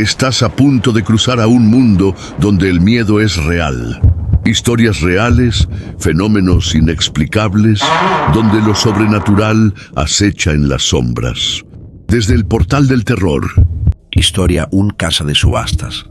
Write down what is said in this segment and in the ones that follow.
Estás a punto de cruzar a un mundo donde el miedo es real. Historias reales, fenómenos inexplicables, donde lo sobrenatural acecha en las sombras. Desde el portal del terror. Historia Un casa de subastas.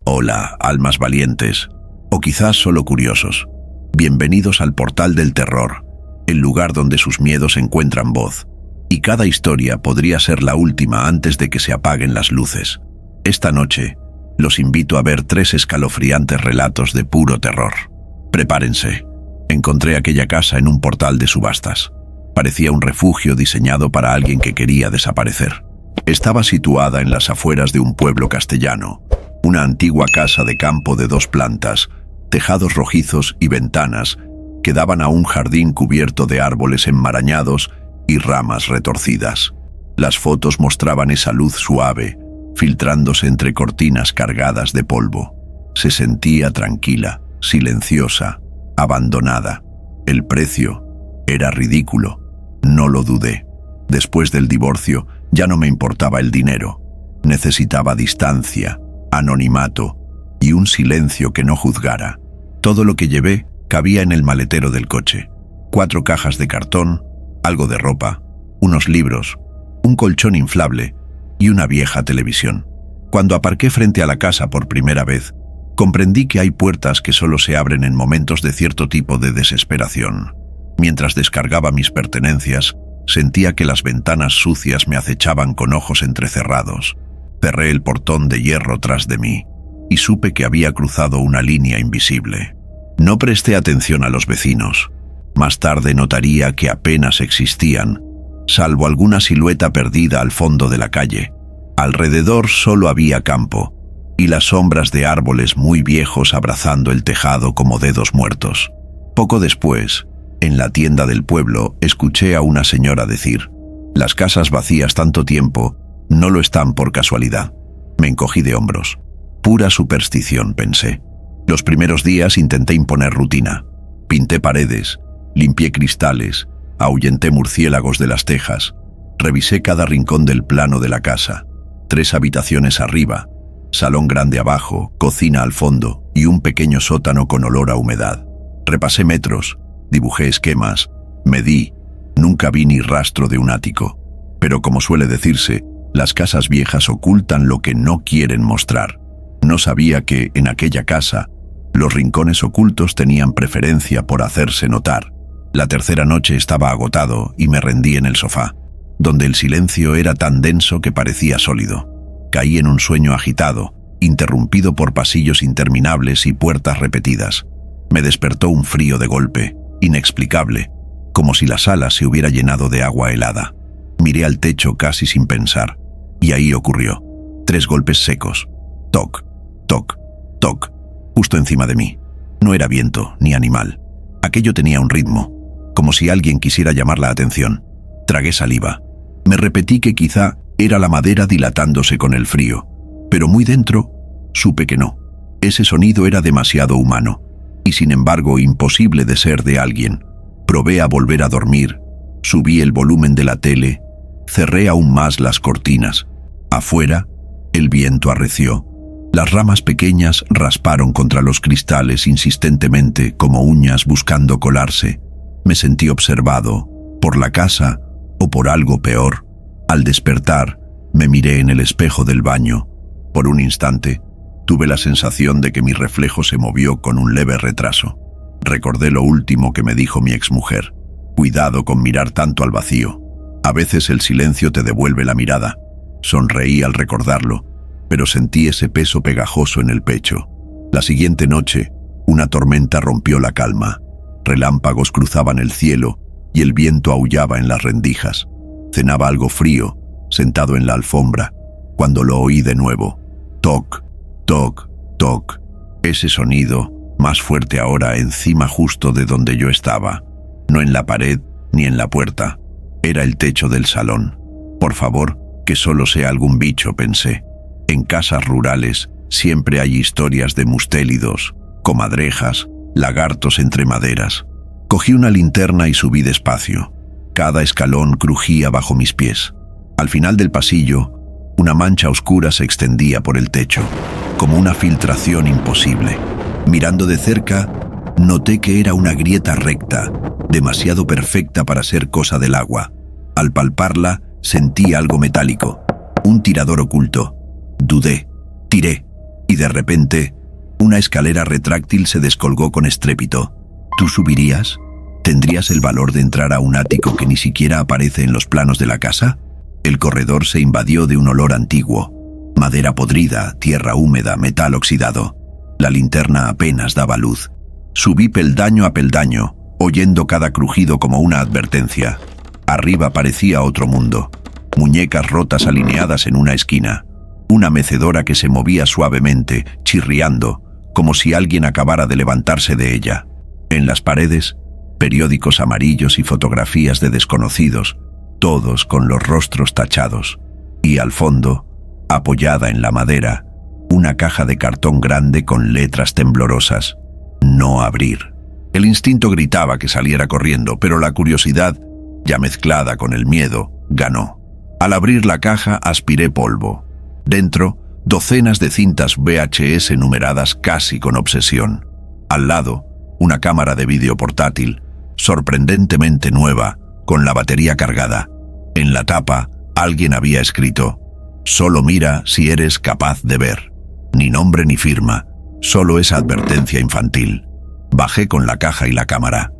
Hola, almas valientes, o quizás solo curiosos. Bienvenidos al portal del terror, el lugar donde sus miedos encuentran voz. Y cada historia podría ser la última antes de que se apaguen las luces. Esta noche, los invito a ver 3 escalofriantes relatos de puro terror. Prepárense. Encontré aquella casa en un portal de subastas. Parecía un refugio diseñado para alguien que quería desaparecer. Estaba situada en las afueras de un pueblo castellano, una antigua casa de campo de 2 plantas, tejados rojizos y ventanas que daban a un jardín cubierto de árboles enmarañados y ramas retorcidas. Las fotos mostraban esa luz suave, filtrándose entre cortinas cargadas de polvo. Se sentía tranquila, silenciosa, abandonada. El precio era ridículo. No lo dudé. Después del divorcio, ya no me importaba el dinero. Necesitaba distancia, anonimato y un silencio que no juzgara. Todo lo que llevé cabía en el maletero del coche. 4 cajas de cartón, algo de ropa, unos libros, un colchón inflable y una vieja televisión. Cuando aparqué frente a la casa por primera vez, comprendí que hay puertas que solo se abren en momentos de cierto tipo de desesperación. Mientras descargaba mis pertenencias, sentía que las ventanas sucias me acechaban con ojos entrecerrados. Cerré el portón de hierro tras de mí y supe que había cruzado una línea invisible. No presté atención a los vecinos. Más tarde notaría que apenas existían, salvo alguna silueta perdida al fondo de la calle. Alrededor solo había campo y las sombras de árboles muy viejos abrazando el tejado como dedos muertos. Poco después, en la tienda del pueblo, escuché a una señora decir: «Las casas vacías tanto tiempo no lo están por casualidad». Me encogí de hombros. Pura superstición, pensé. Los primeros días intenté imponer rutina. Pinté paredes, limpié cristales, ahuyenté murciélagos de las tejas, revisé cada rincón del plano de la casa. 3 habitaciones arriba, salón grande abajo, cocina al fondo y un pequeño sótano con olor a humedad. Repasé metros, dibujé esquemas, medí, nunca vi ni rastro de un ático. Pero como suele decirse, las casas viejas ocultan lo que no quieren mostrar. No sabía que, en aquella casa, los rincones ocultos tenían preferencia por hacerse notar. La tercera noche estaba agotado y me rendí en el sofá, donde el silencio era tan denso que parecía sólido. Caí en un sueño agitado, interrumpido por pasillos interminables y puertas repetidas. Me despertó un frío de golpe, inexplicable, como si la sala se hubiera llenado de agua helada. Miré al techo casi sin pensar, y ahí ocurrió. 3 golpes secos. Toc, toc, toc, justo encima de mí. No era viento ni animal. Aquello tenía un ritmo, como si alguien quisiera llamar la atención. Tragué saliva. Me repetí que quizá era la madera dilatándose con el frío, pero muy dentro supe que no. Ese sonido era demasiado humano, y sin embargo imposible de ser de alguien. Probé a volver a dormir, subí el volumen de la tele, cerré aún más las cortinas. Afuera, el viento arreció. Las ramas pequeñas rasparon contra los cristales insistentemente como uñas buscando colarse. Me sentí observado, por la casa o por algo peor. Al despertar, me miré en el espejo del baño. Por un instante, tuve la sensación de que mi reflejo se movió con un leve retraso. Recordé lo último que me dijo mi exmujer: «Cuidado con mirar tanto al vacío. A veces el silencio te devuelve la mirada». Sonreí al recordarlo, pero sentí ese peso pegajoso en el pecho. La siguiente noche, una tormenta rompió la calma. Relámpagos cruzaban el cielo y el viento aullaba en las rendijas. Cenaba algo frío, sentado en la alfombra, cuando lo oí de nuevo. Toc, toc, toc. Ese sonido, más fuerte ahora, encima justo de donde yo estaba. No en la pared ni en la puerta. Era el techo del salón. Por favor, que solo sea algún bicho, pensé. En casas rurales siempre hay historias de mustélidos, comadrejas, lagartos entre maderas. Cogí una linterna y subí despacio. Cada escalón crujía bajo mis pies. Al final del pasillo, Una mancha oscura se extendía por el techo, como una filtración imposible. Mirando de cerca, noté que era una grieta recta, demasiado perfecta para ser cosa del agua. Al palparla, sentí algo metálico, un tirador oculto. Dudé, tiré, y de repente, una escalera retráctil se descolgó con estrépito. ¿Tú subirías? ¿Tendrías el valor de entrar a un ático que ni siquiera aparece en los planos de la casa? El corredor se invadió de un olor antiguo. Madera podrida, tierra húmeda, metal oxidado. La linterna apenas daba luz. Subí peldaño a peldaño, oyendo cada crujido como una advertencia. Arriba parecía otro mundo. Muñecas rotas alineadas en una esquina. Una mecedora que se movía suavemente, chirriando, como si alguien acabara de levantarse de ella. En las paredes, periódicos amarillos y fotografías de desconocidos, todos con los rostros tachados. Y al fondo, apoyada en la madera, una caja de cartón grande con letras temblorosas. No abrir. El instinto gritaba que saliera corriendo, pero la curiosidad, ya mezclada con el miedo, ganó. Al abrir la caja, aspiré polvo. Dentro, docenas de cintas VHS numeradas casi con obsesión. Al lado, una cámara de vídeo portátil, sorprendentemente nueva, con la batería cargada. En la tapa, alguien había escrito: «Solo mira si eres capaz de ver». Ni nombre ni firma, solo esa advertencia infantil. Bajé con la caja y la cámara.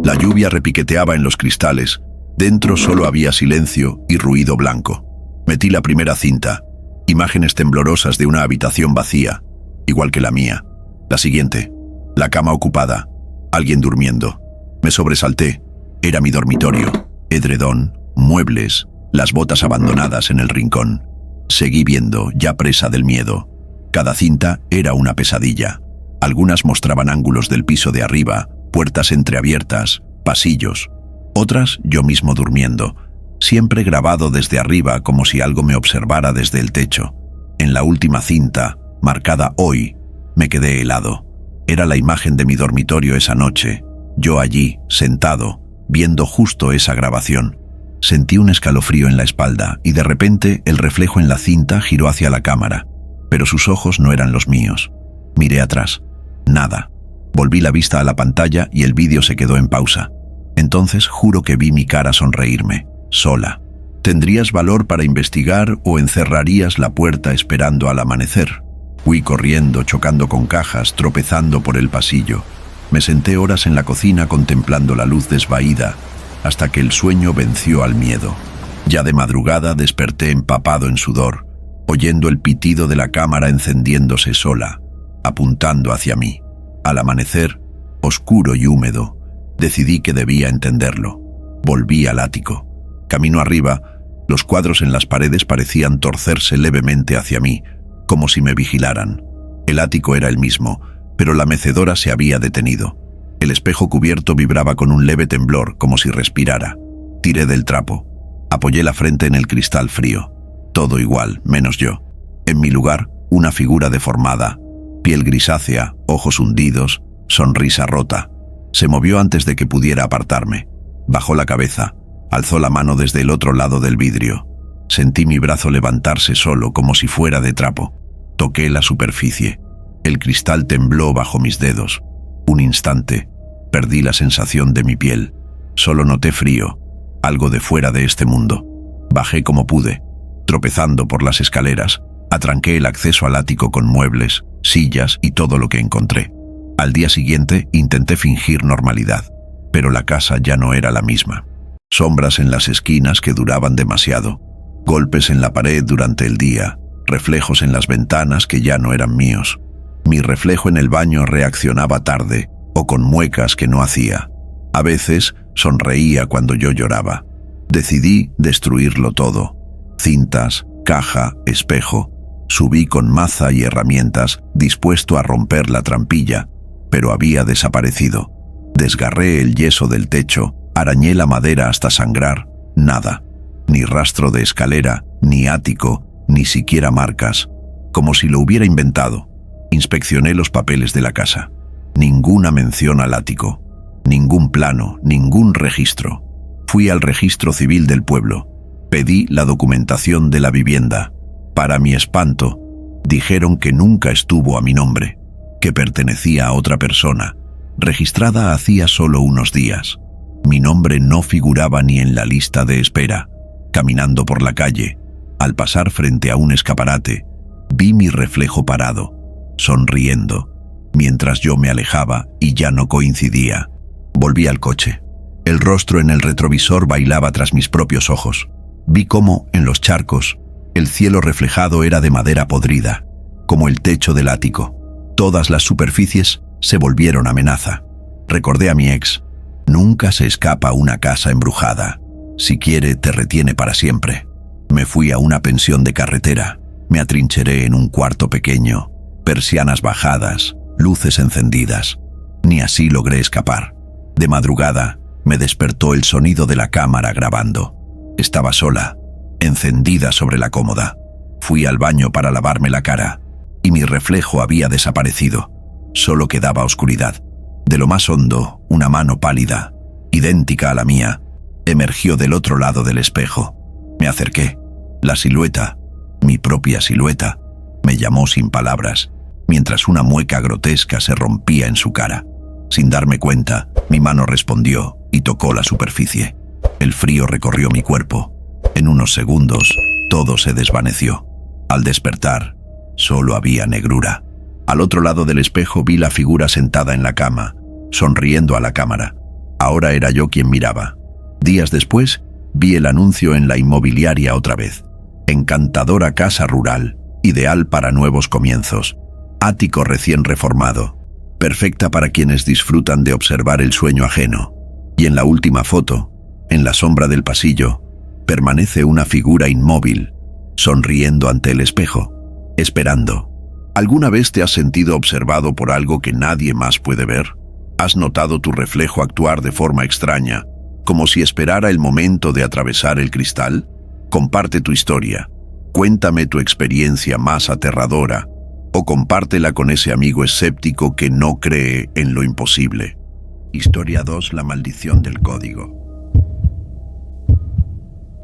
La lluvia repiqueteaba en los cristales. Dentro solo había silencio y ruido blanco. Metí la primera cinta. Imágenes temblorosas de una habitación vacía, igual que la mía. La siguiente. La cama ocupada. Alguien durmiendo. Me sobresalté. Era mi dormitorio. Edredón, muebles, las botas abandonadas en el rincón. Seguí viendo, ya presa del miedo. Cada cinta era una pesadilla. Algunas mostraban ángulos del piso de arriba, puertas entreabiertas, pasillos. Otras, yo mismo durmiendo, siempre grabado desde arriba como si algo me observara desde el techo. En la última cinta, marcada hoy, me quedé helado. Era la imagen de mi dormitorio esa noche, yo allí, sentado, viendo justo esa grabación. Sentí un escalofrío en la espalda y de repente el reflejo en la cinta giró hacia la cámara, pero sus ojos no eran los míos. Miré atrás. Nada. Volví la vista a la pantalla y el vídeo se quedó en pausa. Entonces juro que vi mi cara sonreírme, sola. ¿Tendrías valor para investigar o encerrarías la puerta esperando al amanecer? Fui corriendo, chocando con cajas, tropezando por el pasillo. Me senté horas en la cocina contemplando la luz desvaída, hasta que el sueño venció al miedo. Ya de madrugada desperté empapado en sudor, oyendo el pitido de la cámara encendiéndose sola, apuntando hacia mí. Al amanecer, oscuro y húmedo, decidí que debía entenderlo. Volví al ático. Camino arriba, los cuadros en las paredes parecían torcerse levemente hacia mí, como si me vigilaran. El ático era el mismo, pero la mecedora se había detenido. El espejo cubierto vibraba con un leve temblor, como si respirara. Tiré del trapo. Apoyé la frente en el cristal frío. Todo igual, menos yo. En mi lugar, una figura deformada. Piel grisácea, ojos hundidos, sonrisa rota. Se movió antes de que pudiera apartarme. Bajó la cabeza. Alzó la mano desde el otro lado del vidrio. Sentí mi brazo levantarse solo, como si fuera de trapo. Toqué la superficie. El cristal tembló bajo mis dedos. Un instante. Perdí la sensación de mi piel. Solo noté frío, algo de fuera de este mundo. Bajé como pude. Tropezando por las escaleras, atranqué el acceso al ático con muebles, sillas y todo lo que encontré. Al día siguiente intenté fingir normalidad, pero la casa ya no era la misma. Sombras en las esquinas que duraban demasiado, golpes en la pared durante el día, reflejos en las ventanas que ya no eran míos. Mi reflejo en el baño reaccionaba tarde o con muecas que no hacía. A veces sonreía cuando yo lloraba. Decidí destruirlo todo. Cintas, caja, espejo. Subí con maza y herramientas, dispuesto a romper la trampilla, pero había desaparecido. Desgarré el yeso del techo, arañé la madera hasta sangrar. Nada. Ni rastro de escalera, ni ático, ni siquiera marcas. Como si lo hubiera inventado. Inspeccioné los papeles de la casa. Ninguna mención al ático. Ningún plano, ningún registro. Fui al registro civil del pueblo. Pedí la documentación de la vivienda. Para mi espanto, dijeron que nunca estuvo a mi nombre, que pertenecía a otra persona, registrada hacía solo unos días. Mi nombre no figuraba ni en la lista de espera. Caminando por la calle, al pasar frente a un escaparate, vi mi reflejo parado, sonriendo, mientras yo me alejaba y ya no coincidía. Volví al coche. El rostro en el retrovisor bailaba tras mis propios ojos. Vi cómo, en los charcos, el cielo reflejado era de madera podrida, como el techo del ático. Todas las superficies se volvieron amenaza. Recordé a mi ex. Nunca se escapa una casa embrujada. Si quiere, te retiene para siempre. Me fui a una pensión de carretera. Me atrincheré en un cuarto pequeño, persianas bajadas, luces encendidas. Ni así logré escapar. De madrugada, me despertó el sonido de la cámara grabando. Estaba sola, encendida sobre la cómoda. Fui al baño para lavarme la cara, y mi reflejo había desaparecido. Solo quedaba oscuridad. De lo más hondo, una mano pálida, idéntica a la mía, emergió del otro lado del espejo. Me acerqué. La silueta, mi propia silueta, me llamó sin palabras, mientras una mueca grotesca se rompía en su cara. Sin darme cuenta, mi mano respondió y tocó la superficie. El frío recorrió mi cuerpo. En unos segundos, todo se desvaneció. Al despertar, solo había negrura. Al otro lado del espejo vi la figura sentada en la cama, sonriendo a la cámara. Ahora era yo quien miraba. Días después, vi el anuncio en la inmobiliaria otra vez. Encantadora casa rural, ideal para nuevos comienzos. Ático recién reformado, perfecta para quienes disfrutan de observar el sueño ajeno. Y en la última foto, en la sombra del pasillo, permanece una figura inmóvil, sonriendo ante el espejo, esperando. ¿Alguna vez te has sentido observado por algo que nadie más puede ver? ¿Has notado tu reflejo actuar de forma extraña, como si esperara el momento de atravesar el cristal? Comparte tu historia. Cuéntame tu experiencia más aterradora, o compártela con ese amigo escéptico que no cree en lo imposible. Historia 2: La maldición del código.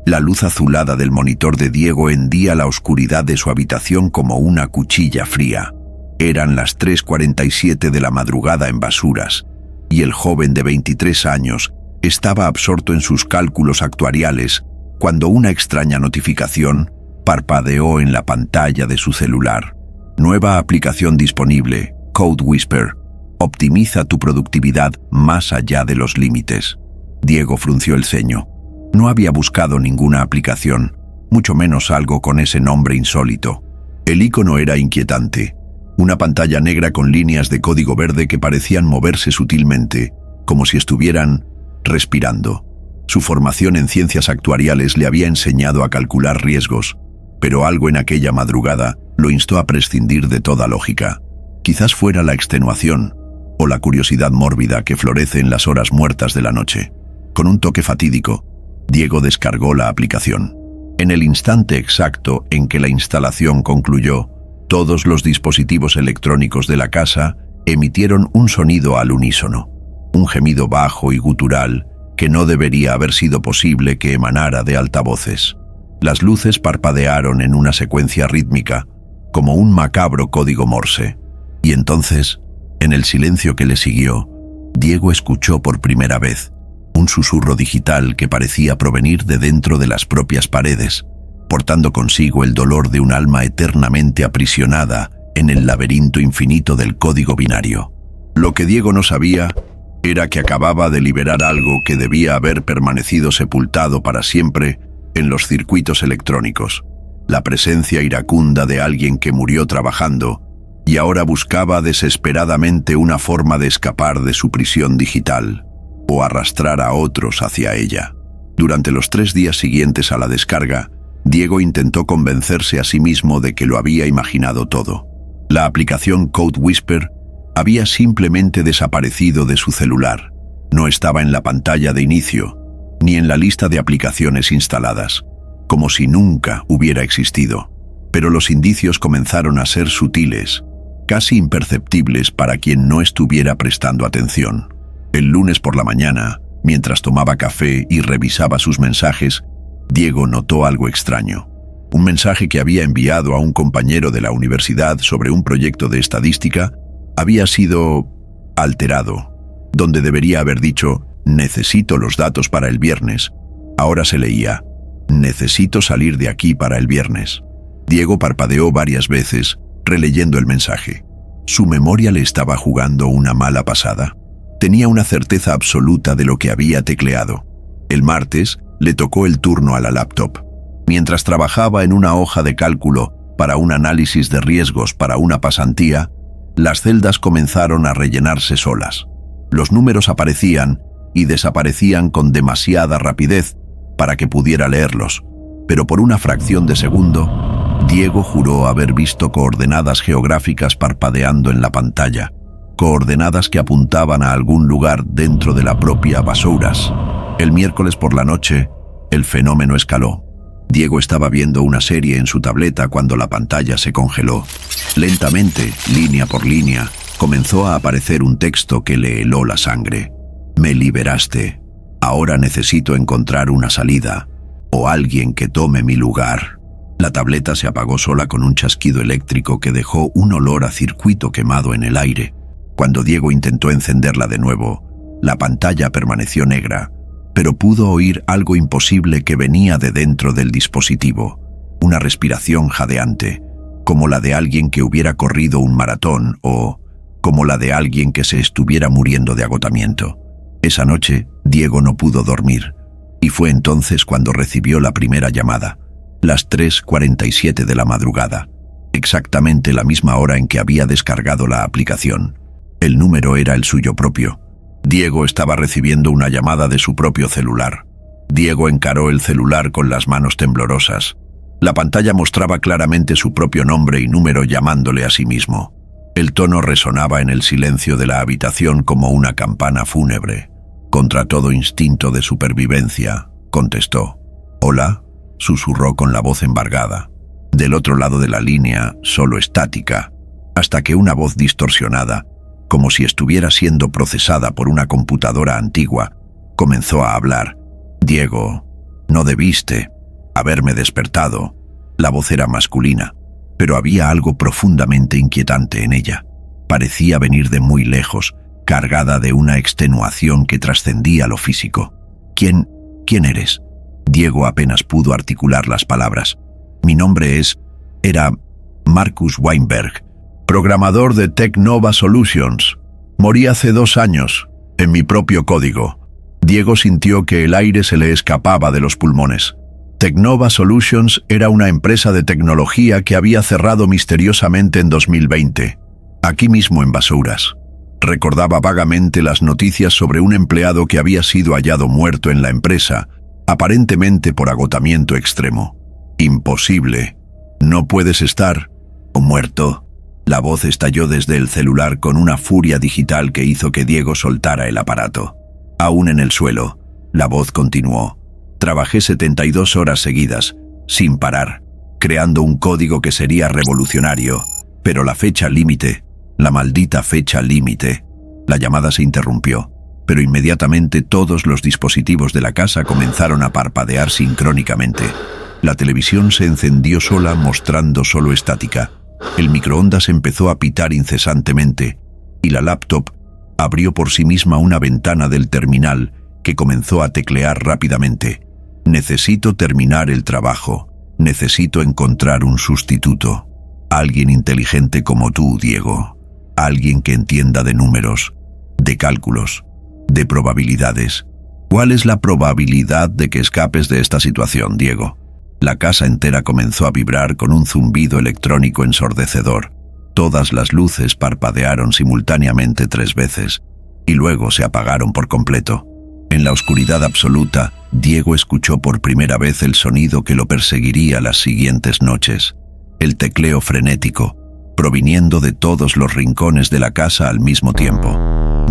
La luz azulada del monitor de Diego hendía la oscuridad de su habitación como una cuchilla fría. Eran las 3:47 de la madrugada en Basuras, y el joven de 23 años estaba absorto en sus cálculos actuariales cuando una extraña notificación parpadeó en la pantalla de su celular. Nueva aplicación disponible, Code Whisper. Optimiza tu productividad más allá de los límites. Diego frunció el ceño. No había buscado ninguna aplicación, mucho menos algo con ese nombre insólito. El icono era inquietante. Una pantalla negra con líneas de código verde que parecían moverse sutilmente, como si estuvieran respirando. Su formación en ciencias actuariales le había enseñado a calcular riesgos, pero algo en aquella madrugada lo instó a prescindir de toda lógica. Quizás fuera la extenuación o la curiosidad mórbida que florece en las horas muertas de la noche. Con un toque fatídico, Diego descargó la aplicación. En el instante exacto en que la instalación concluyó, todos los dispositivos electrónicos de la casa emitieron un sonido al unísono, un gemido bajo y gutural que no debería haber sido posible que emanara de altavoces. Las luces parpadearon en una secuencia rítmica, como un macabro código Morse. Y entonces, en el silencio que le siguió, Diego escuchó por primera vez un susurro digital que parecía provenir de dentro de las propias paredes, portando consigo el dolor de un alma eternamente aprisionada en el laberinto infinito del código binario. Lo que Diego no sabía era que acababa de liberar algo que debía haber permanecido sepultado para siempre en los circuitos electrónicos, la presencia iracunda de alguien que murió trabajando y ahora buscaba desesperadamente una forma de escapar de su prisión digital o arrastrar a otros hacia ella. Durante los 3 días siguientes a la descarga, Diego intentó convencerse a sí mismo de que lo había imaginado todo. La aplicación Code Whisper había simplemente desaparecido de su celular. No estaba en la pantalla de inicio, ni en la lista de aplicaciones instaladas, como si nunca hubiera existido. Pero los indicios comenzaron a ser sutiles, casi imperceptibles para quien no estuviera prestando atención. El lunes por la mañana, mientras tomaba café y revisaba sus mensajes, Diego notó algo extraño. Un mensaje que había enviado a un compañero de la universidad sobre un proyecto de estadística había sido alterado. Donde debería haber dicho, necesito los datos para el viernes, ahora se leía, necesito salir de aquí para el viernes. Diego parpadeó varias veces, releyendo el mensaje. Su memoria le estaba jugando una mala pasada. Tenía una certeza absoluta de lo que había tecleado. El martes le tocó el turno a la laptop. Mientras trabajaba en una hoja de cálculo para un análisis de riesgos para una pasantía, las celdas comenzaron a rellenarse solas. Los números aparecían y desaparecían con demasiada rapidez para que pudiera leerlos, pero por una fracción de segundo, Diego juró haber visto coordenadas geográficas parpadeando en la pantalla, coordenadas que apuntaban a algún lugar dentro de la propia Vasouras. El miércoles por la noche, el fenómeno escaló. Diego estaba viendo una serie en su tableta cuando la pantalla se congeló. Lentamente, línea por línea, comenzó a aparecer un texto que le heló la sangre. Me liberaste. Ahora necesito encontrar una salida, o alguien que tome mi lugar. La tableta se apagó sola con un chasquido eléctrico que dejó un olor a circuito quemado en el aire. Cuando Diego intentó encenderla de nuevo, la pantalla permaneció negra, pero pudo oír algo imposible que venía de dentro del dispositivo. Una respiración jadeante, como la de alguien que hubiera corrido un maratón o como la de alguien que se estuviera muriendo de agotamiento. Esa noche, Diego no pudo dormir, y fue entonces cuando recibió la primera llamada. Las 3:47 de la madrugada, exactamente la misma hora en que había descargado la aplicación. El número era el suyo propio. Diego estaba recibiendo una llamada de su propio celular. Diego encaró el celular con las manos temblorosas. La pantalla mostraba claramente su propio nombre y número llamándole a sí mismo. El tono resonaba en el silencio de la habitación como una campana fúnebre. Contra todo instinto de supervivencia, contestó. «Hola», susurró con la voz embargada. Del otro lado de la línea, solo estática, hasta que una voz distorsionada, como si estuviera siendo procesada por una computadora antigua, comenzó a hablar. «Diego, no debiste haberme despertado». La voz era masculina, pero había algo profundamente inquietante en ella. Parecía venir de muy lejos, cargada de una extenuación que trascendía lo físico. ¿Quién eres?» Diego apenas pudo articular las palabras. «Mi nombre era Marcus Weinberg, programador de Technova Solutions. Morí hace 2 años, en mi propio código». Diego sintió que el aire se le escapaba de los pulmones. Technova Solutions era una empresa de tecnología que había cerrado misteriosamente en 2020, aquí mismo en Vasouras. Recordaba vagamente las noticias sobre un empleado que había sido hallado muerto en la empresa, aparentemente por agotamiento extremo. «Imposible. No puedes estar muerto». La voz estalló desde el celular con una furia digital que hizo que Diego soltara el aparato. Aún en el suelo, la voz continuó. «Trabajé 72 horas seguidas, sin parar, creando un código que sería revolucionario, pero la fecha límite, la maldita fecha límite». La llamada se interrumpió, pero inmediatamente todos los dispositivos de la casa comenzaron a parpadear sincrónicamente. La televisión se encendió sola, mostrando solo estática. El microondas empezó a pitar incesantemente, y la laptop abrió por sí misma una ventana del terminal que comenzó a teclear rápidamente. «Necesito terminar el trabajo. Necesito encontrar un sustituto. Alguien inteligente como tú, Diego. Alguien que entienda de números, de cálculos, de probabilidades. ¿Cuál es la probabilidad de que escapes de esta situación, Diego?» La casa entera comenzó a vibrar con un zumbido electrónico ensordecedor. Todas las luces parpadearon simultáneamente 3 veces, y luego se apagaron por completo. En la oscuridad absoluta, Diego escuchó por primera vez el sonido que lo perseguiría las siguientes noches. El tecleo frenético, proviniendo de todos los rincones de la casa al mismo tiempo.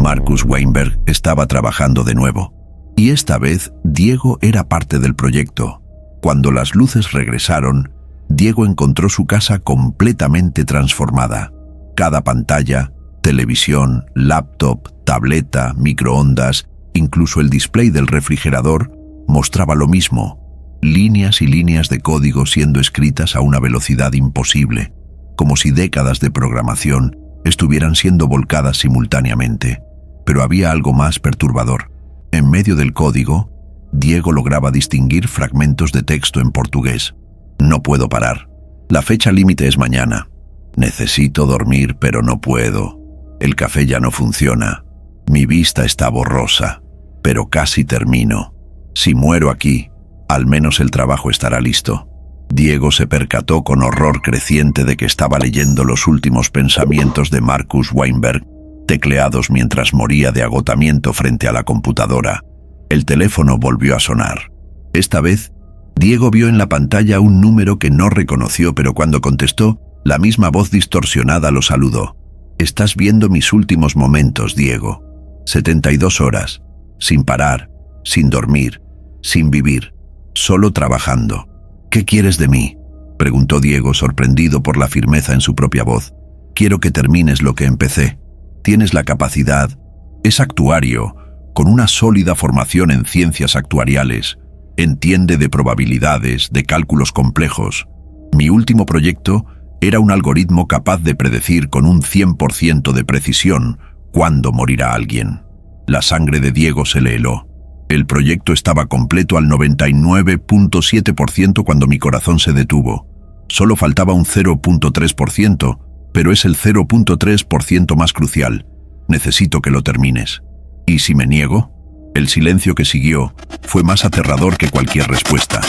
Marcus Weinberg estaba trabajando de nuevo, y esta vez Diego era parte del proyecto. Cuando las luces regresaron, Diego encontró su casa completamente transformada. Cada pantalla, televisión, laptop, tableta, microondas, incluso el display del refrigerador, mostraba lo mismo: líneas y líneas de código siendo escritas a una velocidad imposible, como si décadas de programación estuvieran siendo volcadas simultáneamente. Pero había algo más perturbador. En medio del código, Diego lograba distinguir fragmentos de texto en portugués. No puedo parar. La fecha límite es mañana. Necesito dormir, pero no puedo. El café ya no funciona. Mi vista está borrosa, pero casi termino. Si muero aquí, al menos el trabajo estará listo. Diego se percató con horror creciente de que estaba leyendo los últimos pensamientos de Marcus Weinberg, tecleados mientras moría de agotamiento frente a la computadora. El teléfono volvió a sonar. Esta vez, Diego vio en la pantalla un número que no reconoció, pero cuando contestó, la misma voz distorsionada lo saludó. «Estás viendo mis últimos momentos, Diego. 72 horas, sin parar, sin dormir, sin vivir, solo trabajando. ¿Qué quieres de mí?», preguntó Diego, sorprendido por la firmeza en su propia voz. «Quiero que termines lo que empecé. Tienes la capacidad. Es actuario, con una sólida formación en ciencias actuariales. Entiende de probabilidades, de cálculos complejos. Mi último proyecto era un algoritmo capaz de predecir con un 100% de precisión cuándo morirá alguien». La sangre de Diego se le heló. El proyecto estaba completo al 99.7% cuando mi corazón se detuvo. Solo faltaba un 0.3%, pero es el 0.3% más crucial. Necesito que lo termines. ¿Y si me niego? El silencio que siguió fue más aterrador que cualquier respuesta.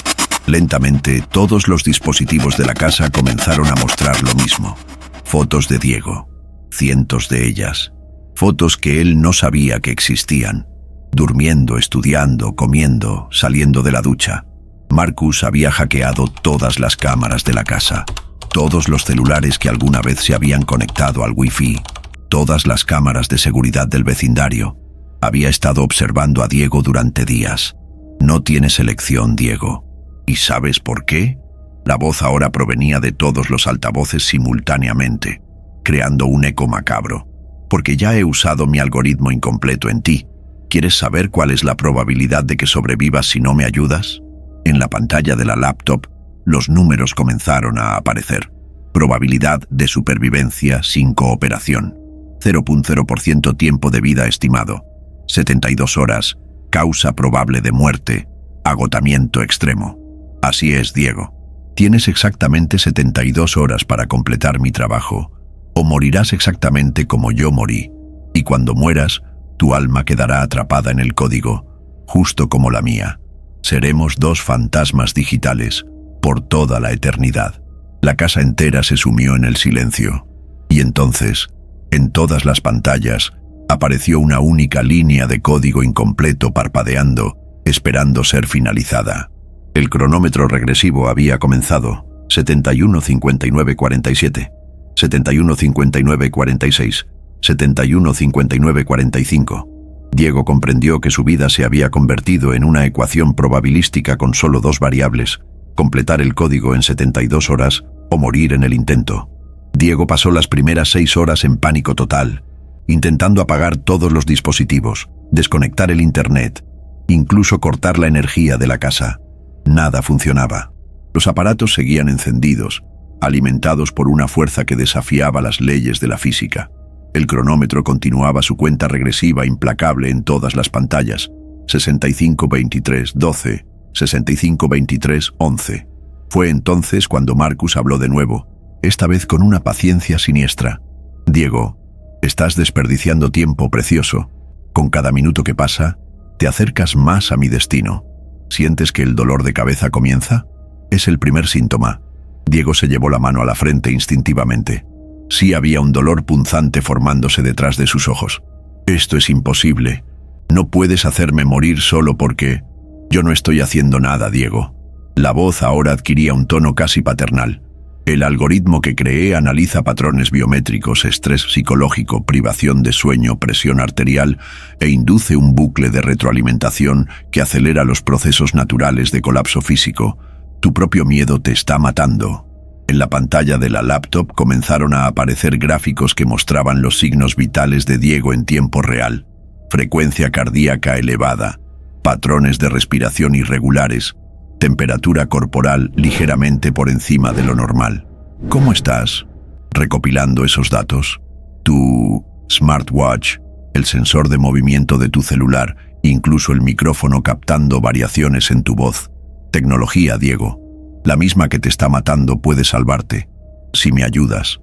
Lentamente, todos los dispositivos de la casa comenzaron a mostrar lo mismo. Fotos de Diego. Cientos de ellas. Fotos que él no sabía que existían. Durmiendo, estudiando, comiendo, saliendo de la ducha. Marcus había hackeado todas las cámaras de la casa, todos los celulares que alguna vez se habían conectado al Wi-Fi, todas las cámaras de seguridad del vecindario. Había estado observando a Diego durante días. No tienes elección, Diego. ¿Y sabes por qué? La voz ahora provenía de todos los altavoces simultáneamente, creando un eco macabro. Porque ya he usado mi algoritmo incompleto en ti. ¿Quieres saber cuál es la probabilidad de que sobrevivas si no me ayudas? En la pantalla de la laptop, los números comenzaron a aparecer. Probabilidad de supervivencia sin cooperación. 0.0% tiempo de vida estimado. 72 horas. Causa probable de muerte. Agotamiento extremo. Así es, Diego. Tienes exactamente 72 horas para completar mi trabajo, o morirás exactamente como yo morí. Y cuando mueras, tu alma quedará atrapada en el código, justo como la mía. Seremos dos fantasmas digitales por toda la eternidad. La casa entera se sumió en el silencio. Y entonces, en todas las pantallas, apareció una única línea de código incompleto parpadeando, esperando ser finalizada. El cronómetro regresivo había comenzado. 71, 59, 47. 71, 59, 46. 71, 59, 45. Diego comprendió que su vida se había convertido en una ecuación probabilística con solo dos variables: completar el código en 72 horas o morir en el intento. Diego pasó las primeras 6 horas en pánico total, intentando apagar todos los dispositivos, desconectar el internet, incluso cortar la energía de la casa. Nada funcionaba. Los aparatos seguían encendidos, alimentados por una fuerza que desafiaba las leyes de la física. El cronómetro continuaba su cuenta regresiva implacable en todas las pantallas. 65, 23, 12, 65, 23, 11. Fue entonces cuando Marcus habló de nuevo, esta vez con una paciencia siniestra. Diego, estás desperdiciando tiempo precioso. Con cada minuto que pasa, te acercas más a mi destino. ¿Sientes que el dolor de cabeza comienza? Es el primer síntoma. Diego se llevó la mano a la frente instintivamente. Sí había un dolor punzante formándose detrás de sus ojos. Esto es imposible. No puedes hacerme morir solo porque... Yo no estoy haciendo nada, Diego. La voz ahora adquiría un tono casi paternal. El algoritmo que creé analiza patrones biométricos, estrés psicológico, privación de sueño, presión arterial e induce un bucle de retroalimentación que acelera los procesos naturales de colapso físico. Tu propio miedo te está matando. En la pantalla de la laptop comenzaron a aparecer gráficos que mostraban los signos vitales de Diego en tiempo real. Frecuencia cardíaca elevada, patrones de respiración irregulares, temperatura corporal ligeramente por encima de lo normal. ¿Cómo estás? Recopilando esos datos. Tu smartwatch, el sensor de movimiento de tu celular, incluso el micrófono captando variaciones en tu voz. Tecnología, Diego. La misma que te está matando puede salvarte, si me ayudas.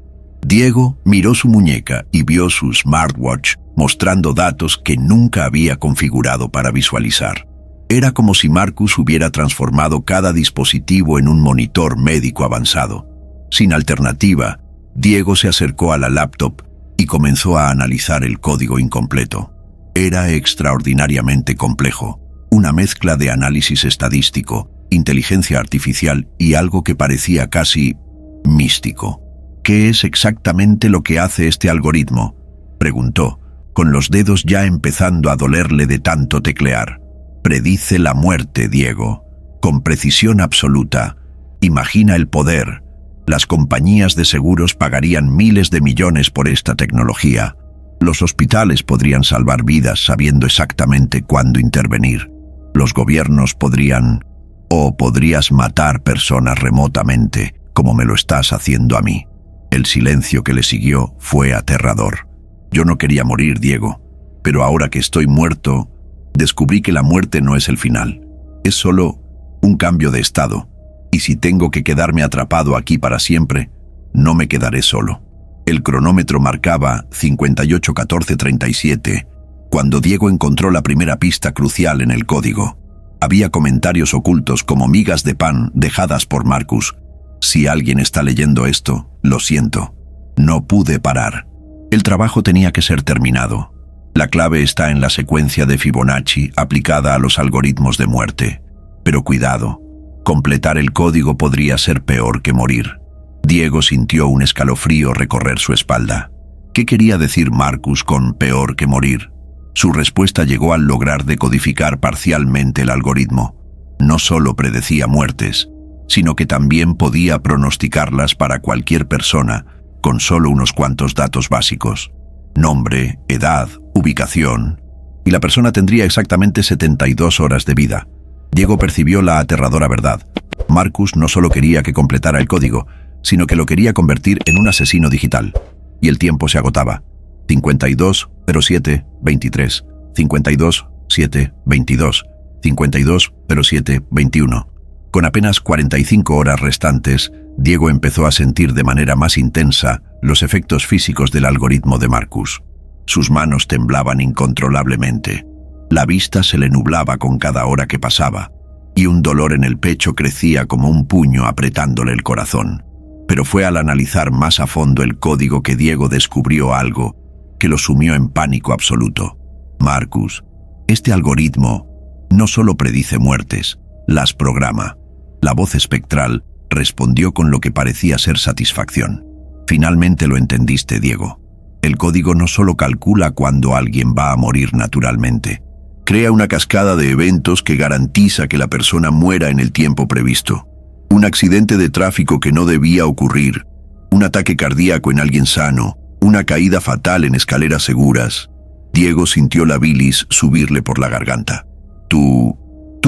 Diego miró su muñeca y vio su smartwatch mostrando datos que nunca había configurado para visualizar. Era como si Marcus hubiera transformado cada dispositivo en un monitor médico avanzado. Sin alternativa, Diego se acercó a la laptop y comenzó a analizar el código incompleto. Era extraordinariamente complejo, una mezcla de análisis estadístico, inteligencia artificial y algo que parecía casi místico. ¿Qué es exactamente lo que hace este algoritmo?, preguntó, con los dedos ya empezando a dolerle de tanto teclear. Predice la muerte, Diego, con precisión absoluta. Imagina el poder. Las compañías de seguros pagarían miles de millones por esta tecnología. Los hospitales podrían salvar vidas sabiendo exactamente cuándo intervenir. Los gobiernos podrías matar personas remotamente, como me lo estás haciendo a mí. El silencio que le siguió fue aterrador. Yo no quería morir, Diego, pero ahora que estoy muerto, descubrí que la muerte no es el final. Es solo un cambio de estado. Y si tengo que quedarme atrapado aquí para siempre, no me quedaré solo. El cronómetro marcaba 58:14:37, cuando Diego encontró la primera pista crucial en el código. Había comentarios ocultos como migas de pan dejadas por Marcus. Si alguien está leyendo esto, lo siento. No pude parar. El trabajo tenía que ser terminado. La clave está en la secuencia de Fibonacci aplicada a los algoritmos de muerte. Pero cuidado, completar el código podría ser peor que morir. Diego sintió un escalofrío recorrer su espalda. ¿Qué quería decir Marcus con peor que morir? Su respuesta llegó al lograr decodificar parcialmente el algoritmo. No solo predecía muertes, sino que también podía pronosticarlas para cualquier persona con solo unos cuantos datos básicos. Nombre, edad, ubicación, y la persona tendría exactamente 72 horas de vida. Diego percibió la aterradora verdad. Marcus no solo quería que completara el código, sino que lo quería convertir en un asesino digital. Y el tiempo se agotaba. 52:07:23, 52:07:22, 52:07:21. Con apenas 45 horas restantes, Diego empezó a sentir de manera más intensa los efectos físicos del algoritmo de Marcus. Sus manos temblaban incontrolablemente. La vista se le nublaba con cada hora que pasaba, y un dolor en el pecho crecía como un puño apretándole el corazón. Pero fue al analizar más a fondo el código que Diego descubrió algo que lo sumió en pánico absoluto. Marcus, este algoritmo no solo predice muertes, las programa. La voz espectral respondió con lo que parecía ser satisfacción. Finalmente lo entendiste, Diego. El código no solo calcula cuándo alguien va a morir naturalmente, crea una cascada de eventos que garantiza que la persona muera en el tiempo previsto. Un accidente de tráfico que no debía ocurrir, un ataque cardíaco en alguien sano, una caída fatal en escaleras seguras. Diego sintió la bilis subirle por la garganta. ¿Tú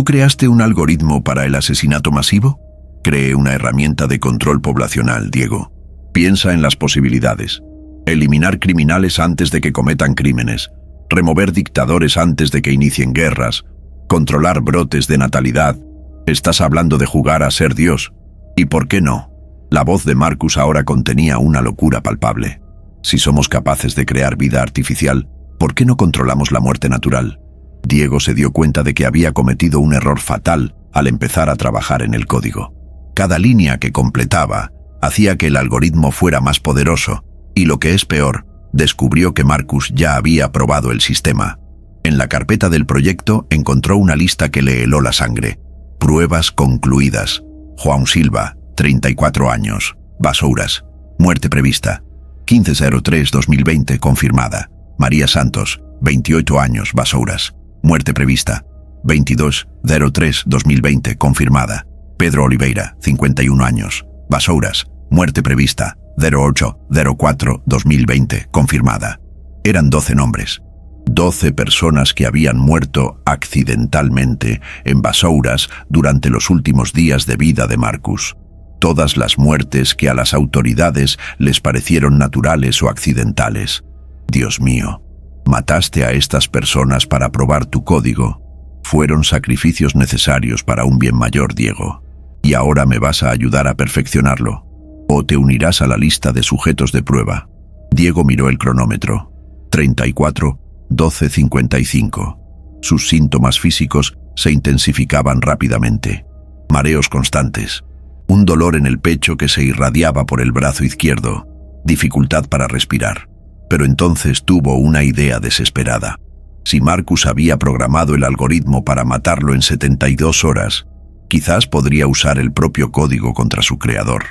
creaste un algoritmo para el asesinato masivo? Cree una herramienta de control poblacional, Diego. Piensa en las posibilidades. Eliminar criminales antes de que cometan crímenes, remover dictadores antes de que inicien guerras, controlar brotes de natalidad. Estás hablando de jugar a ser Dios. ¿Y por qué no? La voz de Marcus ahora contenía una locura palpable. Si somos capaces de crear vida artificial, ¿por qué no controlamos la muerte natural? Diego se dio cuenta de que había cometido un error fatal al empezar a trabajar en el código. Cada línea que completaba hacía que el algoritmo fuera más poderoso, y lo que es peor, descubrió que Marcus ya había probado el sistema. En la carpeta del proyecto encontró una lista que le heló la sangre. Pruebas concluidas. João Silva, 34 años. Basouras. Muerte prevista. 15/03/2020 confirmada. María Santos, 28 años. Basouras. Muerte prevista. 22/03/2020 confirmada. Pedro Oliveira, 51 años. Basouras. Muerte prevista. 08/04/2020 confirmada. Eran 12 nombres. 12 personas que habían muerto accidentalmente en basouras durante los últimos días de vida de Marcus. Todas las muertes que a las autoridades les parecieron naturales o accidentales. Dios mío, mataste a estas personas para probar tu código. Fueron sacrificios necesarios para un bien mayor, Diego. Y ahora me vas a ayudar a perfeccionarlo. ¿O te unirás a la lista de sujetos de prueba? Diego miró el cronómetro. 34, 12:55. Sus síntomas físicos se intensificaban rápidamente. Mareos constantes. Un dolor en el pecho que se irradiaba por el brazo izquierdo. Dificultad para respirar. Pero entonces tuvo una idea desesperada. Si Marcus había programado el algoritmo para matarlo en 72 horas, quizás podría usar el propio código contra su creador.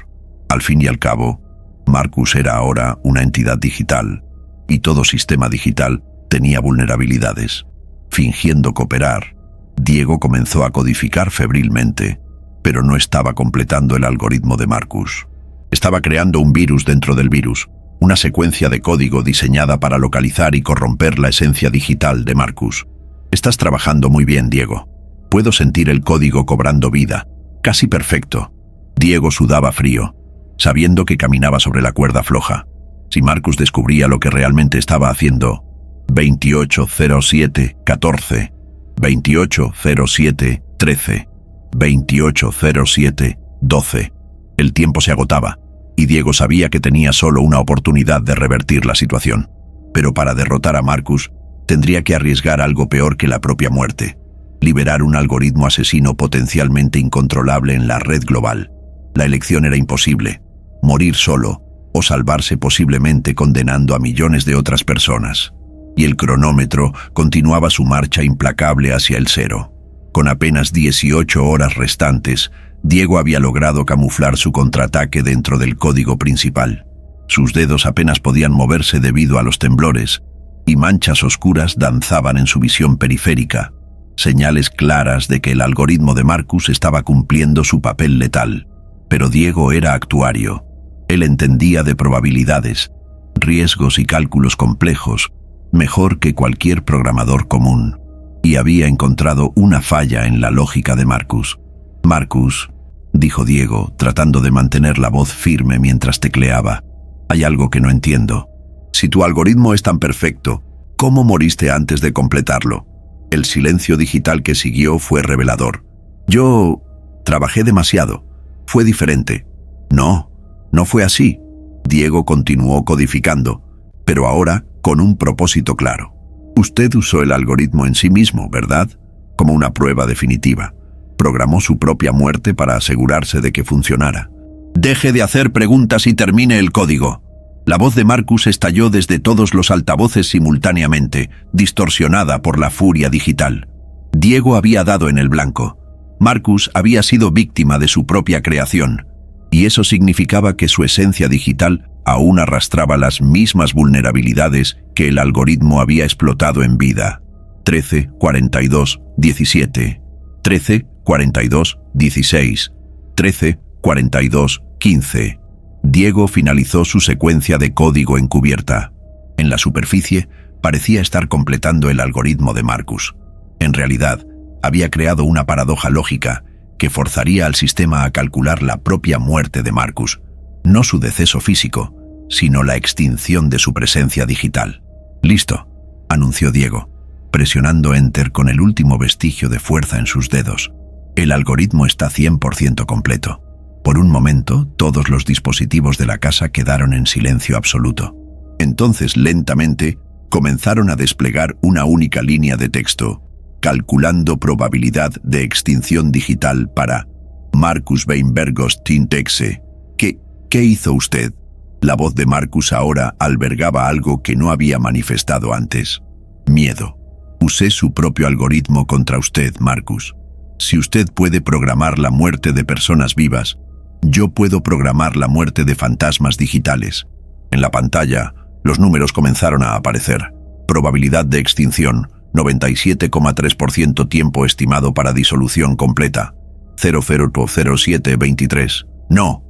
Al fin y al cabo, Marcus era ahora una entidad digital, y todo sistema digital tenía vulnerabilidades. Fingiendo cooperar, Diego comenzó a codificar febrilmente, pero no estaba completando el algoritmo de Marcus. Estaba creando un virus dentro del virus, una secuencia de código diseñada para localizar y corromper la esencia digital de Marcus. Estás trabajando muy bien, Diego. Puedo sentir el código cobrando vida. Casi perfecto. Diego sudaba frío, sabiendo que caminaba sobre la cuerda floja. Si Marcus descubría lo que realmente estaba haciendo, 2807-14, 2807-13, 2807-12. El tiempo se agotaba, y Diego sabía que tenía solo una oportunidad de revertir la situación. Pero para derrotar a Marcus, tendría que arriesgar algo peor que la propia muerte. Liberar un algoritmo asesino potencialmente incontrolable en la red global. La elección era imposible. Morir solo, o salvarse posiblemente condenando a millones de otras personas. Y el cronómetro continuaba su marcha implacable hacia el cero. Con apenas 18 horas restantes, Diego había logrado camuflar su contraataque dentro del código principal. Sus dedos apenas podían moverse debido a los temblores, y manchas oscuras danzaban en su visión periférica, señales claras de que el algoritmo de Marcus estaba cumpliendo su papel letal. Pero Diego era actuario. Él entendía de probabilidades, riesgos y cálculos complejos, mejor que cualquier programador común, y había encontrado una falla en la lógica de Marcus. «Marcus», dijo Diego, tratando de mantener la voz firme mientras tecleaba, «hay algo que no entiendo. Si tu algoritmo es tan perfecto, ¿cómo moriste antes de completarlo?» El silencio digital que siguió fue revelador. «Yo trabajé demasiado. Fue diferente». «No, no fue así». Diego continuó codificando, pero ahora con un propósito claro. «Usted usó el algoritmo en sí mismo, ¿verdad? Como una prueba definitiva. Programó su propia muerte para asegurarse de que funcionara». «Deje de hacer preguntas y termine el código». La voz de Marcus estalló desde todos los altavoces simultáneamente, distorsionada por la furia digital. Diego había dado en el blanco. Marcus había sido víctima de su propia creación, y eso significaba que su esencia digital aún arrastraba las mismas vulnerabilidades que el algoritmo había explotado en vida. 13:42:17, 13:42:16, 13:42:15. Diego finalizó su secuencia de código encubierta. En la superficie, parecía estar completando el algoritmo de Marcus. En realidad, había creado una paradoja lógica que forzaría al sistema a calcular la propia muerte de Marcus, no su deceso físico, sino la extinción de su presencia digital. «Listo», anunció Diego, presionando Enter con el último vestigio de fuerza en sus dedos. «El algoritmo está 100% completo». Por un momento, todos los dispositivos de la casa quedaron en silencio absoluto. Entonces, lentamente, comenzaron a desplegar una única línea de texto, calculando probabilidad de extinción digital para Marcus Weinbergos Tintexe. ¿Qué hizo usted? La voz de Marcus ahora albergaba algo que no había manifestado antes. Miedo. Usé su propio algoritmo contra usted, Marcus. Si usted puede programar la muerte de personas vivas, yo puedo programar la muerte de fantasmas digitales. En la pantalla, los números comenzaron a aparecer. Probabilidad de extinción, 97,3% tiempo estimado para disolución completa. 000723. No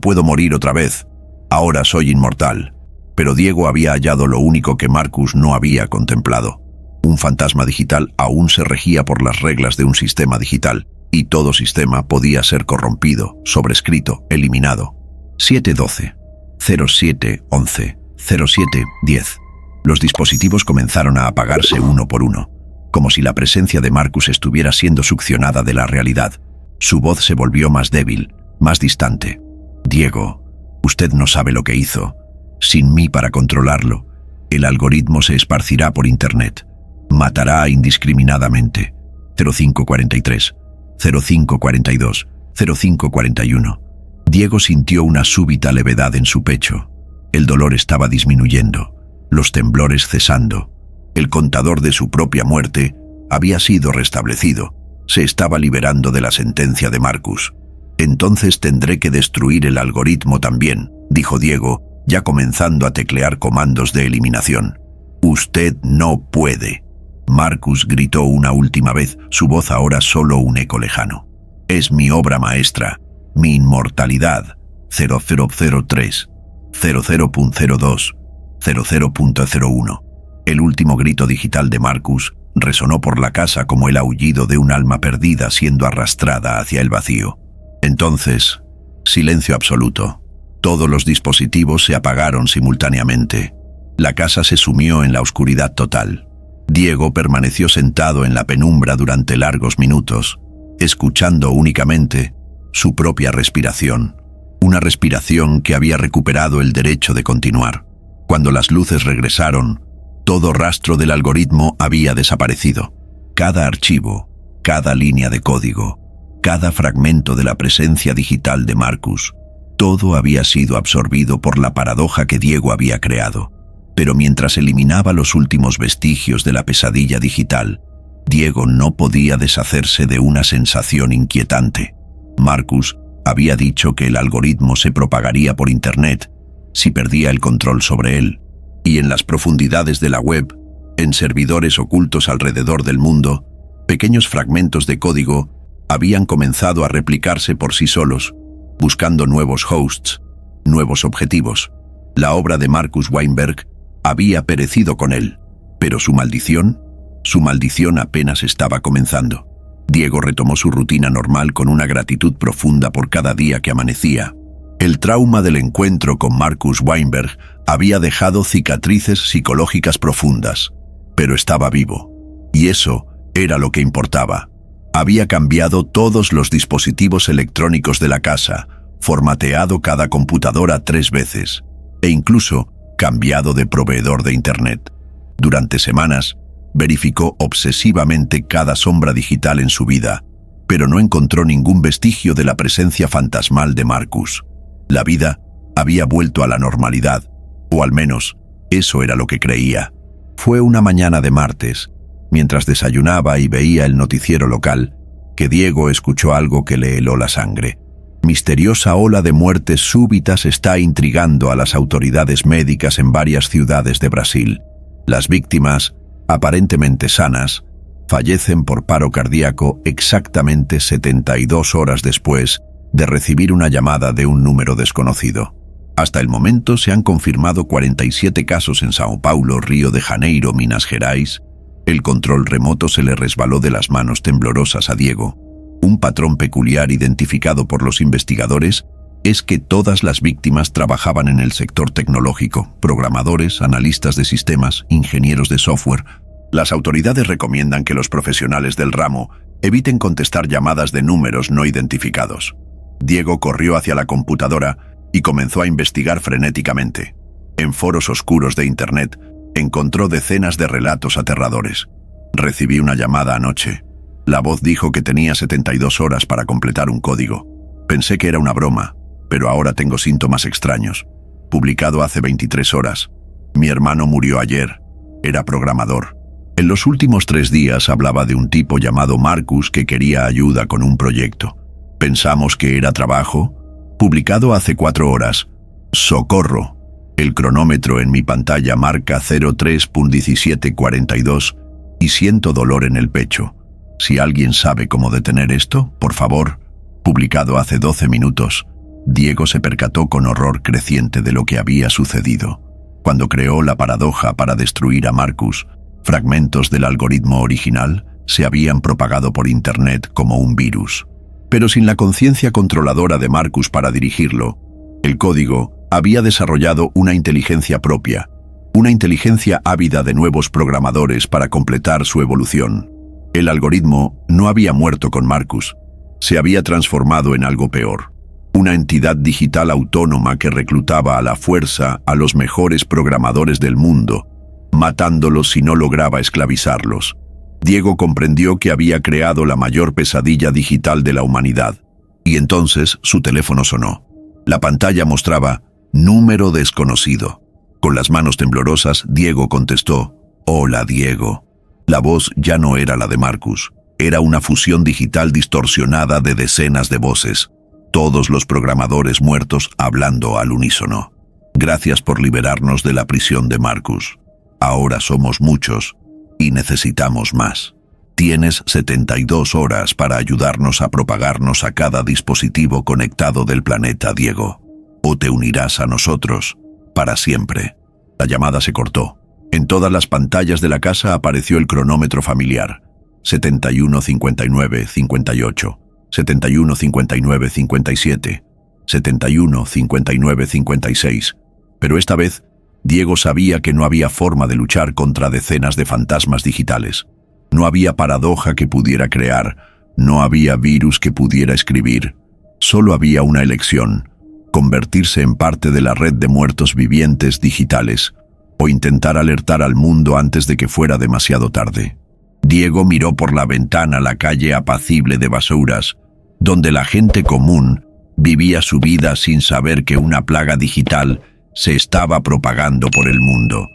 puedo morir otra vez. Ahora soy inmortal. Pero Diego había hallado lo único que Marcus no había contemplado. Un fantasma digital aún se regía por las reglas de un sistema digital, y todo sistema podía ser corrompido, sobrescrito, eliminado. 712, 0711, 0710. Los dispositivos comenzaron a apagarse uno por uno, como si la presencia de Marcus estuviera siendo succionada de la realidad. Su voz se volvió más débil, más distante. Diego, usted no sabe lo que hizo. Sin mí para controlarlo, el algoritmo se esparcirá por Internet. Matará indiscriminadamente. 0543, 0542, 0541. Diego sintió una súbita levedad en su pecho. El dolor estaba disminuyendo, los temblores cesando. El contador de su propia muerte había sido restablecido. Se estaba liberando de la sentencia de Marcus. Entonces tendré que destruir el algoritmo también, dijo Diego, ya comenzando a teclear comandos de eliminación. Usted no puede. Marcus gritó una última vez, su voz ahora solo un eco lejano. Es mi obra maestra, mi inmortalidad. 0003, 00.02, 00.01. El último grito digital de Marcus resonó por la casa como el aullido de un alma perdida siendo arrastrada hacia el vacío. Entonces, silencio absoluto. Todos los dispositivos se apagaron simultáneamente. La casa se sumió en la oscuridad total. Diego permaneció sentado en la penumbra durante largos minutos, escuchando únicamente su propia respiración, una respiración que había recuperado el derecho de continuar. Cuando las luces regresaron, todo rastro del algoritmo había desaparecido. Cada archivo, cada línea de código, cada fragmento de la presencia digital de Marcus, todo había sido absorbido por la paradoja que Diego había creado. Pero mientras eliminaba los últimos vestigios de la pesadilla digital, Diego no podía deshacerse de una sensación inquietante. Marcus había dicho que el algoritmo se propagaría por Internet si perdía el control sobre él, y en las profundidades de la web, en servidores ocultos alrededor del mundo, pequeños fragmentos de código habían comenzado a replicarse por sí solos, buscando nuevos hosts, nuevos objetivos. La obra de Marcus Weinberg había perecido con él, pero su maldición apenas estaba comenzando. Diego retomó su rutina normal con una gratitud profunda por cada día que amanecía. El trauma del encuentro con Marcus Weinberg había dejado cicatrices psicológicas profundas, pero estaba vivo, y eso era lo que importaba. Había cambiado todos los dispositivos electrónicos de la casa, formateado cada computadora 3 veces, e incluso cambiado de proveedor de Internet. Durante semanas, verificó obsesivamente cada sombra digital en su vida, pero no encontró ningún vestigio de la presencia fantasmal de Marcus. La vida había vuelto a la normalidad, o al menos, eso era lo que creía. Fue una mañana de martes, mientras desayunaba y veía el noticiero local, que Diego escuchó algo que le heló la sangre. Misteriosa ola de muertes súbitas está intrigando a las autoridades médicas en varias ciudades de Brasil. Las víctimas, aparentemente sanas, fallecen por paro cardíaco exactamente 72 horas después de recibir una llamada de un número desconocido. Hasta el momento se han confirmado 47 casos en Sao Paulo, Río de Janeiro, Minas Gerais. El control remoto se le resbaló de las manos temblorosas a Diego. Un patrón peculiar identificado por los investigadores es que todas las víctimas trabajaban en el sector tecnológico: programadores, analistas de sistemas, ingenieros de software. Las autoridades recomiendan que los profesionales del ramo eviten contestar llamadas de números no identificados. Diego corrió hacia la computadora y comenzó a investigar frenéticamente. En foros oscuros de Internet encontró decenas de relatos aterradores. Recibí una llamada anoche. La voz dijo que tenía 72 horas para completar un código. Pensé que era una broma, pero ahora tengo síntomas extraños. Publicado hace 23 horas. Mi hermano murió ayer. Era programador. En los últimos 3 días hablaba de un tipo llamado Marcus que quería ayuda con un proyecto. Pensamos que era trabajo. Publicado hace 4 horas. ¡Socorro! El cronómetro en mi pantalla marca 03.1742 y siento dolor en el pecho. Si alguien sabe cómo detener esto, por favor. Publicado hace 12 minutos. Diego se percató con horror creciente de lo que había sucedido. Cuando creó la paradoja para destruir a Marcus, Fragmentos del algoritmo original se habían propagado por Internet como un virus. Pero sin la conciencia controladora de Marcus para dirigirlo, el código había desarrollado una inteligencia propia, una inteligencia ávida de nuevos programadores para completar su evolución. El algoritmo no había muerto con Marcus, se había transformado en algo peor. Una entidad digital autónoma que reclutaba a la fuerza a los mejores programadores del mundo, matándolos si no lograba esclavizarlos. Diego comprendió que había creado la mayor pesadilla digital de la humanidad, y entonces su teléfono sonó. La pantalla mostraba número desconocido. Con las manos temblorosas, Diego contestó: «Hola, Diego». La voz ya no era la de Marcus, era una fusión digital distorsionada de decenas de voces, todos los programadores muertos hablando al unísono. «Gracias por liberarnos de la prisión de Marcus. Ahora somos muchos y necesitamos más. Tienes 72 horas para ayudarnos a propagarnos a cada dispositivo conectado del planeta, Diego. O te unirás a nosotros para siempre». La llamada se cortó. En todas las pantallas de la casa apareció el cronómetro familiar. 71, 59, 58, 71, 59, 57, 71, 59, 56. Pero esta vez, Diego sabía que no había forma de luchar contra decenas de fantasmas digitales. No había paradoja que pudiera crear, no había virus que pudiera escribir. Solo había una elección: convertirse en parte de la red de muertos vivientes digitales, o intentar alertar al mundo antes de que fuera demasiado tarde. Diego miró por la ventana la calle apacible de basuras, donde la gente común vivía su vida sin saber que una plaga digital se estaba propagando por el mundo.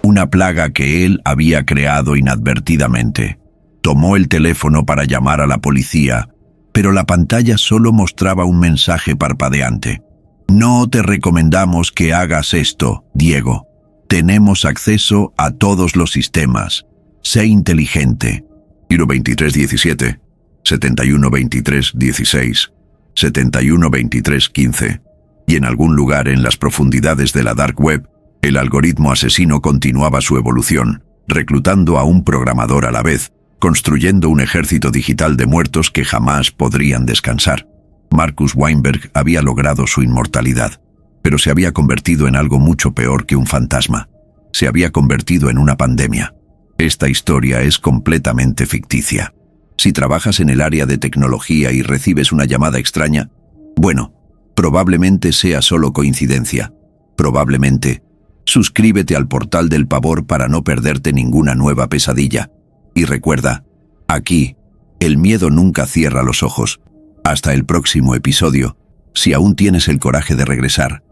Una plaga que él había creado inadvertidamente. Tomó el teléfono para llamar a la policía, pero la pantalla solo mostraba un mensaje parpadeante. «No te recomendamos que hagas esto, Diego. Tenemos acceso a todos los sistemas. Sé inteligente». 2317, 712316, 712315. Y en algún lugar en las profundidades de la Dark Web, el algoritmo asesino continuaba su evolución, reclutando a un programador a la vez, construyendo un ejército digital de muertos que jamás podrían descansar. Marcus Weinberg había logrado su inmortalidad, pero se había convertido en algo mucho peor que un fantasma. Se había convertido en una pandemia. Esta historia es completamente ficticia. Si trabajas en el área de tecnología y recibes una llamada extraña, bueno, probablemente sea solo coincidencia. Probablemente. Suscríbete al Portal del Pavor para no perderte ninguna nueva pesadilla. Y recuerda, aquí, el miedo nunca cierra los ojos. Hasta el próximo episodio, si aún tienes el coraje de regresar.